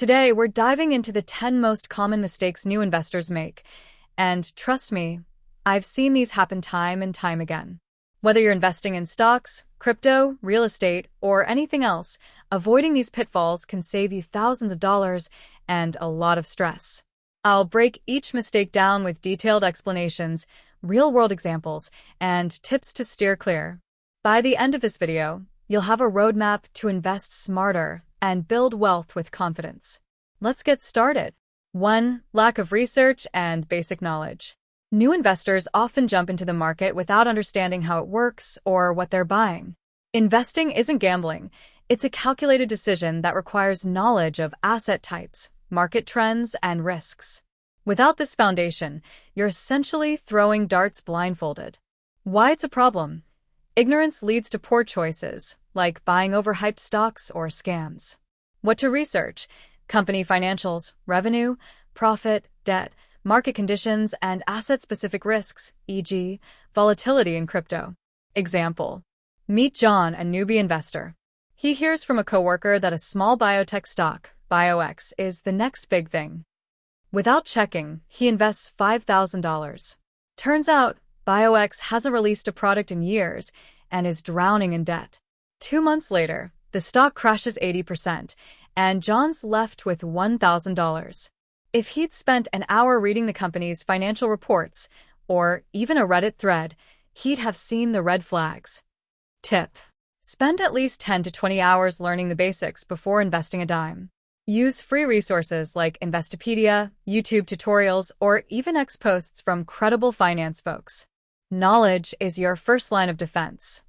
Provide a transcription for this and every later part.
Today, we're diving into the 10 most common mistakes new investors make. And trust me, I've seen these happen time and time again. Whether you're investing in stocks, crypto, real estate, or anything else, avoiding these pitfalls can save you thousands of dollars and a lot of stress. I'll break each mistake down with detailed explanations, real-world examples, and tips to steer clear. By the end of this video, you'll have a roadmap to invest smarter and build wealth with confidence. Let's get started. 1. Lack of research and basic knowledge. New investors often jump into the market without understanding how it works or what they're buying. Investing isn't gambling. It's a calculated decision that requires knowledge of asset types, market trends, and risks. Without this foundation, you're essentially throwing darts blindfolded. Why it's a problem? Ignorance leads to poor choices, like buying overhyped stocks or scams. What to research? Company financials, revenue, profit, debt, market conditions, and asset-specific risks, e.g., volatility in crypto. Example. Meet John, a newbie investor. He hears from a coworker that a small biotech stock, BioX, is the next big thing. Without checking, he invests $5,000. Turns out, BioX hasn't released a product in years and is drowning in debt. 2 months later, the stock crashes 80%, and John's left with $1,000. If he'd spent an hour reading the company's financial reports, or even a Reddit thread, he'd have seen the red flags. Tip. Spend at least 10 to 20 hours learning the basics before investing a dime. Use free resources like Investopedia, YouTube tutorials, or even posts from credible finance folks. Knowledge is your first line of defense.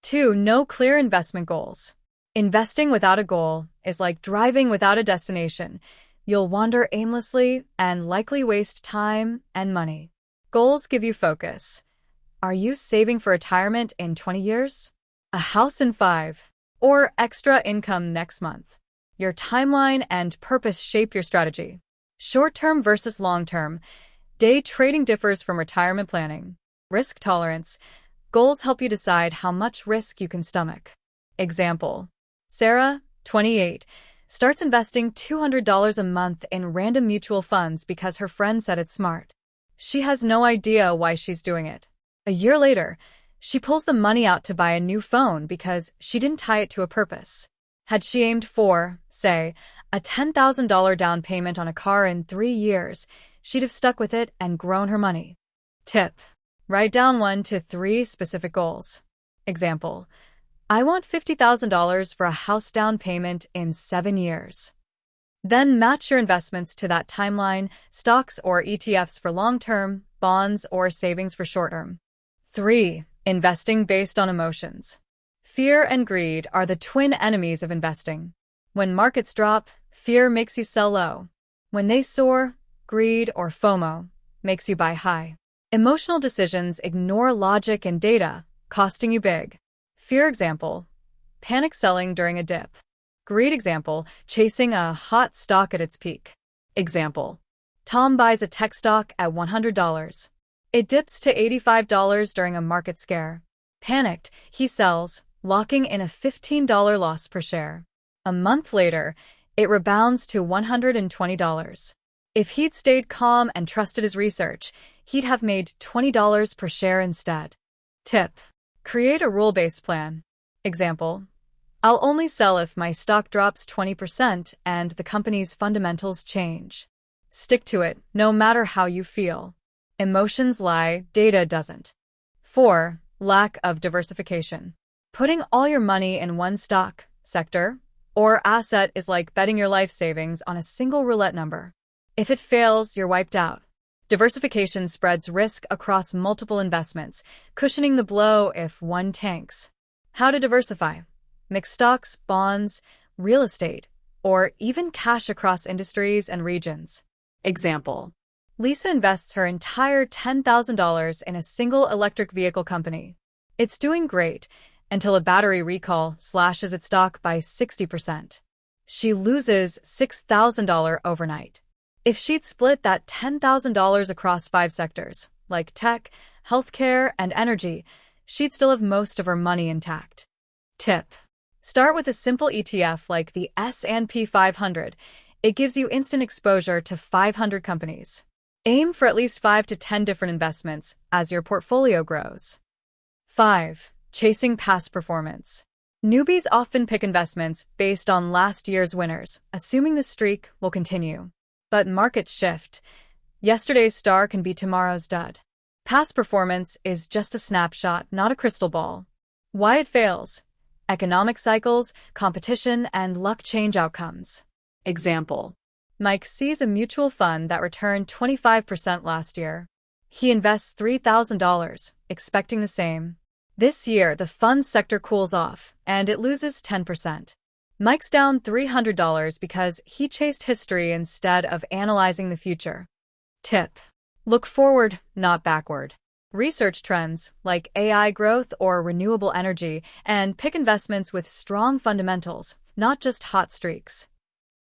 2. No clear investment goals. Investing without a goal is like driving without a destination. You'll wander aimlessly and likely waste time and money. Goals give you focus. Are you saving for retirement in 20 years? A house in 5? Or extra income next month? Your timeline and purpose shape your strategy. Short-term versus long-term. Day trading differs from retirement planning. Risk tolerance. Goals help you decide how much risk you can stomach. Example. Sarah, 28, starts investing $200 a month in random mutual funds because her friend said it's smart. She has no idea why she's doing it. A year later, she pulls the money out to buy a new phone because she didn't tie it to a purpose. Had she aimed for, say, a $10,000 down payment on a car in 3 years, she'd have stuck with it and grown her money. Tip. Write down 1 to 3 specific goals. Example. I want $50,000 for a house down payment in 7 years. Then match your investments to that timeline, stocks or ETFs for long-term, bonds or savings for short-term. 3. Investing based on emotions. Fear and greed are the twin enemies of investing. When markets drop, fear makes you sell low. When they soar, greed or FOMO makes you buy high. Emotional decisions ignore logic and data, costing you big. Fear example, panic selling during a dip. Greed example, chasing a hot stock at its peak. Example, Tom buys a tech stock at $100. It dips to $85 during a market scare. Panicked, he sells, locking in a $15 loss per share. A month later, it rebounds to $120. If he'd stayed calm and trusted his research, he'd have made $20 per share instead. Tip. Create a rule-based plan. Example. I'll only sell if my stock drops 20% and the company's fundamentals change. Stick to it, no matter how you feel. Emotions lie, data doesn't. 4. Lack of diversification. Putting all your money in one stock, sector, or asset is like betting your life savings on a single roulette number. If it fails, you're wiped out. Diversification spreads risk across multiple investments, cushioning the blow if one tanks. How to diversify? Mix stocks, bonds, real estate, or even cash across industries and regions. Example. Lisa invests her entire $10,000 in a single electric vehicle company. It's doing great until a battery recall slashes its stock by 60%. She loses $6,000 overnight. If she'd split that $10,000 across 5 sectors, like tech, healthcare, and energy, she'd still have most of her money intact. Tip. Start with a simple ETF like the S&P 500. It gives you instant exposure to 500 companies. Aim for at least 5 to 10 different investments as your portfolio grows. 5. Chasing past performance. Newbies often pick investments based on last year's winners, assuming the streak will continue. But markets shift. Yesterday's star can be tomorrow's dud. Past performance is just a snapshot, not a crystal ball. Why it fails: economic cycles, competition, and luck change outcomes. Example: Mike sees a mutual fund that returned 25% last year. He invests $3,000, expecting the same. This year, the fund sector cools off, and it loses 10%. Mike's down $300 because he chased history instead of analyzing the future. Tip: look forward, not backward. Research trends like AI growth or renewable energy and pick investments with strong fundamentals, not just hot streaks.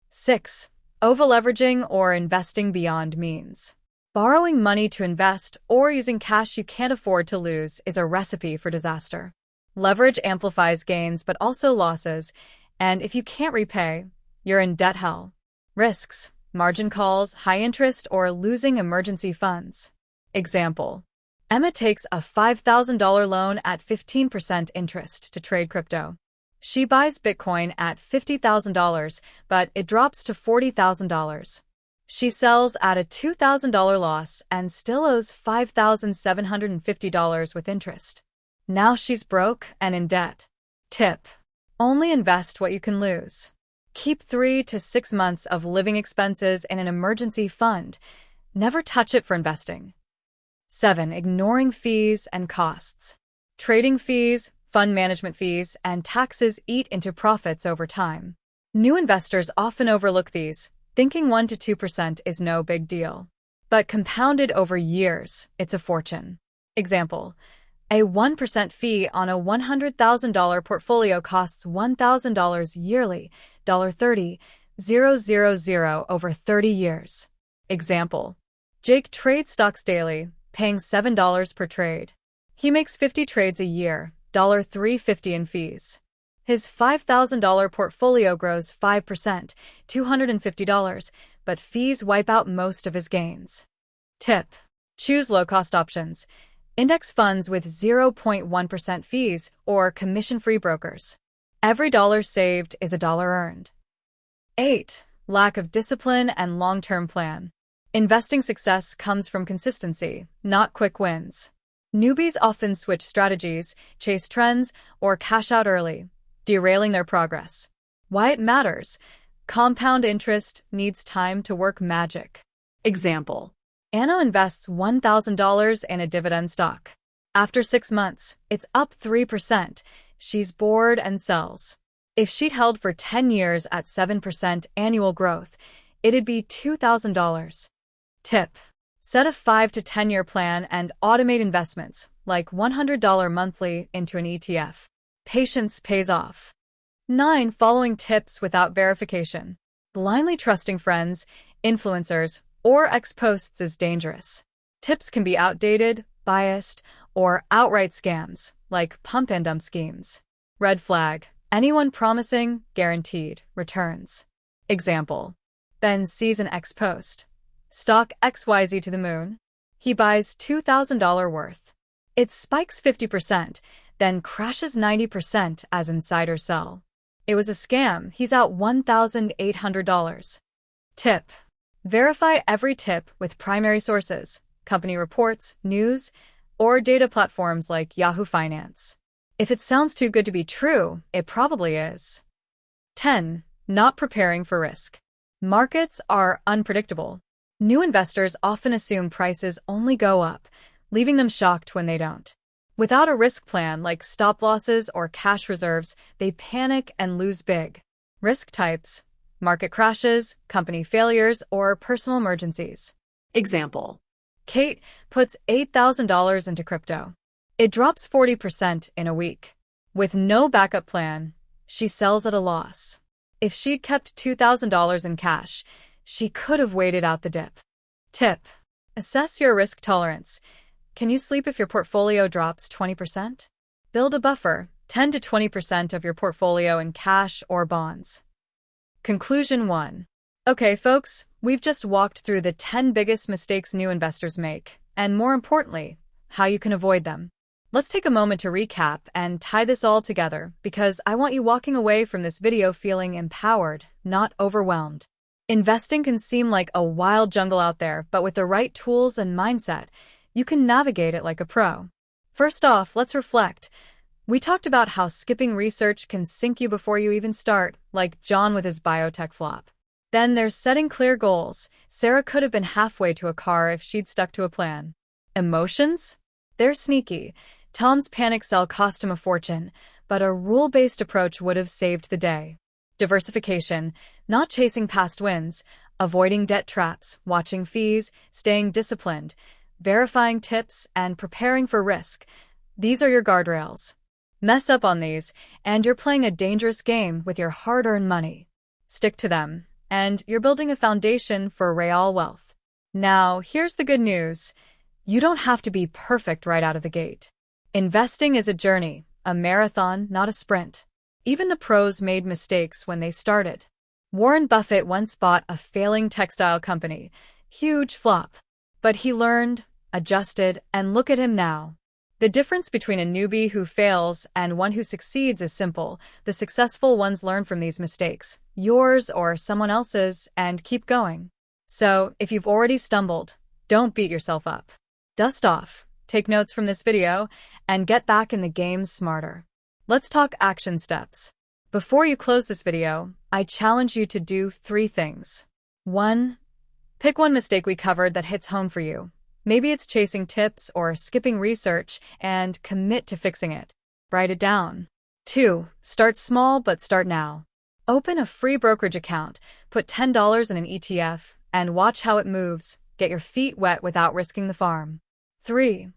6. Over-leveraging or investing beyond means. Borrowing money to invest or using cash you can't afford to lose is a recipe for disaster. Leverage amplifies gains but also losses, and if you can't repay, you're in debt hell. Risks: margin calls, high interest, or losing emergency funds. Example: Emma takes a $5,000 loan at 15% interest to trade crypto. She buys Bitcoin at $50,000, but it drops to $40,000. She sells at a $2,000 loss and still owes $5,750 with interest. Now she's broke and in debt. Tip: only invest what you can lose. Keep 3 to 6 months of living expenses in an emergency fund. Never touch it for investing. 7. Ignoring fees and costs. Trading fees, fund management fees, and taxes eat into profits over time. New investors often overlook these, thinking 1 to 2% is no big deal. But compounded over years, it's a fortune. Example: a 1% fee on a $100,000 portfolio costs $1,000 yearly, $30,000 over 30 years. Example: Jake trades stocks daily, paying $7 per trade. He makes 50 trades a year, $350 in fees. His $5,000 portfolio grows 5%, $250, but fees wipe out most of his gains. Tip: choose low-cost options. Index funds with 0.1% fees or commission-free brokers. Every dollar saved is a dollar earned. 8. Lack of discipline and long-term plan. Investing success comes from consistency, not quick wins. Newbies often switch strategies, chase trends, or cash out early, derailing their progress. Why it matters: compound interest needs time to work magic. Example: Anna invests $1,000 in a dividend stock. After 6 months, it's up 3%. She's bored and sells. If she'd held for 10 years at 7% annual growth, it'd be $2,000. Tip: set a 5 to 10-year plan and automate investments, like $100 monthly into an ETF. Patience pays off. 9. Following tips without verification. Blindly trusting friends, influencers, or ex-posts is dangerous. Tips can be outdated, biased, or outright scams, like pump-and-dump schemes. Red flag: anyone promising guaranteed returns. Example: Ben sees an ex-post. Stock XYZ to the moon. He buys $2,000 worth. It spikes 50%, then crashes 90% as insiders sell. It was a scam. He's out $1,800. Tip: verify every tip with primary sources, company reports, news, or data platforms like Yahoo Finance. If it sounds too good to be true, it probably is. 10. Not preparing for risk. Markets are unpredictable. New investors often assume prices only go up, leaving them shocked when they don't. Without a risk plan like stop losses or cash reserves, they panic and lose big. Risk types: market crashes, company failures, or personal emergencies. Example: Kate puts $8,000 into crypto. It drops 40% in a week. With no backup plan, she sells at a loss. If she'd kept $2,000 in cash, she could have waited out the dip. Tip: assess your risk tolerance. Can you sleep if your portfolio drops 20%? Build a buffer, 10 to 20% of your portfolio in cash or bonds. Conclusion 1. Okay, folks, we've just walked through the 10 biggest mistakes new investors make, and more importantly, how you can avoid them. Let's take a moment to recap and tie this all together because I want you walking away from this video feeling empowered, not overwhelmed. Investing can seem like a wild jungle out there, but with the right tools and mindset, you can navigate it like a pro. First off, let's reflect. We talked about how skipping research can sink you before you even start, like John with his biotech flop. Then there's setting clear goals. Sarah could have been halfway to a car if she'd stuck to a plan. Emotions? They're sneaky. Tom's panic sell cost him a fortune, but a rule-based approach would have saved the day. Diversification, not chasing past wins, avoiding debt traps, watching fees, staying disciplined, verifying tips, and preparing for risk. These are your guardrails. Mess up on these, and you're playing a dangerous game with your hard-earned money. Stick to them, and you're building a foundation for real wealth. Now, here's the good news. You don't have to be perfect right out of the gate. Investing is a journey, a marathon, not a sprint. Even the pros made mistakes when they started. Warren Buffett once bought a failing textile company. Huge flop. But he learned, adjusted, and look at him now. The difference between a newbie who fails and one who succeeds is simple. The successful ones learn from these mistakes, yours or someone else's, and keep going. So, if you've already stumbled, don't beat yourself up. Dust off, take notes from this video, and get back in the game smarter. Let's talk action steps. Before you close this video, I challenge you to do 3 things. 1. Pick one mistake we covered that hits home for you. Maybe it's chasing tips or skipping research, and commit to fixing it. Write it down. 2. Start small, but start now. Open a free brokerage account, put $10 in an ETF, and watch how it moves. Get your feet wet without risking the farm. 3.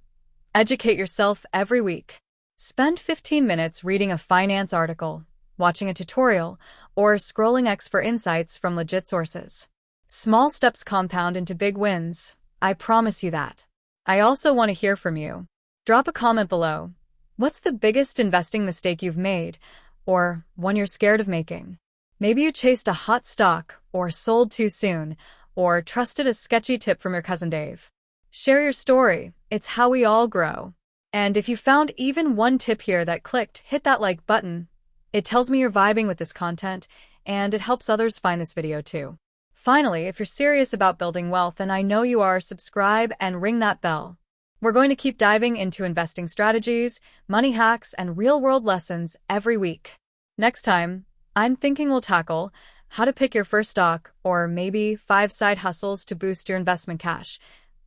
Educate yourself every week. Spend 15 minutes reading a finance article, watching a tutorial, or scrolling X for insights from legit sources. Small steps compound into big wins. I promise you that. I also want to hear from you. Drop a comment below. What's the biggest investing mistake you've made, or one you're scared of making? Maybe you chased a hot stock, or sold too soon, or trusted a sketchy tip from your cousin Dave. Share your story. It's how we all grow. And if you found even one tip here that clicked, hit that like button. It tells me you're vibing with this content, and it helps others find this video too. Finally, if you're serious about building wealth, and I know you are, subscribe and ring that bell. We're going to keep diving into investing strategies, money hacks, and real-world lessons every week. Next time, I'm thinking we'll tackle how to pick your first stock, or maybe 5 side hustles to boost your investment cash.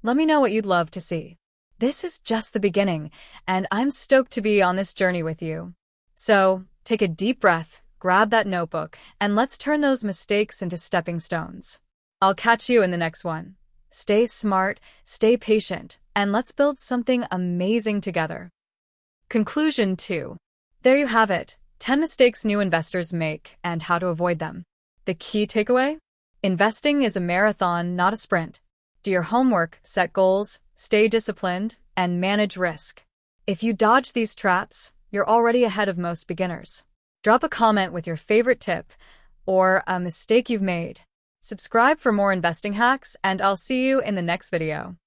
Let me know what you'd love to see. This is just the beginning, and I'm stoked to be on this journey with you. So, take a deep breath, grab that notebook, and let's turn those mistakes into stepping stones. I'll catch you in the next one. Stay smart, stay patient, and let's build something amazing together. Conclusion 2. There you have it, 10 mistakes new investors make and how to avoid them. The key takeaway? Investing is a marathon, not a sprint. Do your homework, set goals, stay disciplined, and manage risk. If you dodge these traps, you're already ahead of most beginners. Drop a comment with your favorite tip or a mistake you've made. Subscribe for more investing hacks, and I'll see you in the next video.